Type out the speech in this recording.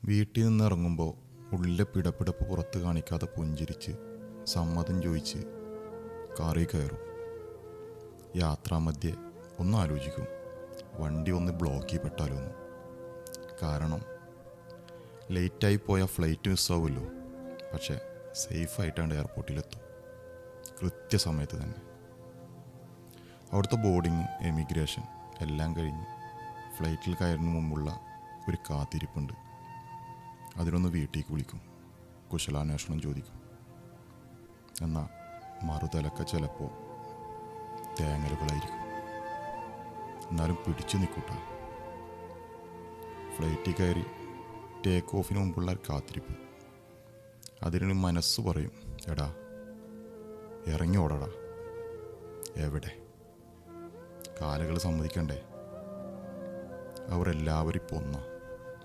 വീട്ടിൽ നിന്ന് ഇറങ്ങുമ്പോൾ ഉള്ളിലെ പിടപ്പിടപ്പ് പുറത്ത് കാണിക്കാതെ പുഞ്ചിരിച്ച് സമ്മതം ചോദിച്ച് കാറിൽ കയറും. യാത്രാമധ്യേ ഒന്ന് ആലോചിക്കും, വണ്ടി ഒന്ന് ബ്ലോക്കിൽ പെട്ടാലോ എന്ന്. കാരണം ലേറ്റായി പോയാൽ ഫ്ലൈറ്റ് മിസ്സാവുമല്ലോ. പക്ഷേ സേഫായിട്ടാണ്ട് എയർപോർട്ടിലെത്തും, കൃത്യസമയത്ത് തന്നെ. അവിടുത്തെ ബോർഡിങ്, എമിഗ്രേഷൻ എല്ലാം കഴിഞ്ഞ് ഫ്ലൈറ്റിൽ കയറുന്നതിന് മുമ്പുള്ള ഒരു കാത്തിരിപ്പുണ്ട്. അതിനൊന്ന് വീട്ടിലേക്ക് വിളിക്കും, കുശലാന്വേഷണം ചോദിക്കും. എന്നാൽ മറുതലക്ക ചിലപ്പോൾ തേങ്ങലുകളായിരിക്കും. എന്നാലും പിടിച്ചു നിൽക്കൂട്ട. ഫ്ലൈറ്റിൽ കയറി ടേക്ക് ഓഫിന് മുമ്പുള്ള കാത്തിരിപ്പ്. അതിന് മനസ്സ് പറയും, എടാ ഇറങ്ങി ഓടടാ. എവിടെ? കാലുകൾ സമ്മതിക്കണ്ടേ? അവർ എല്ലാവരും ഇപ്പോൾ ഒന്നാ.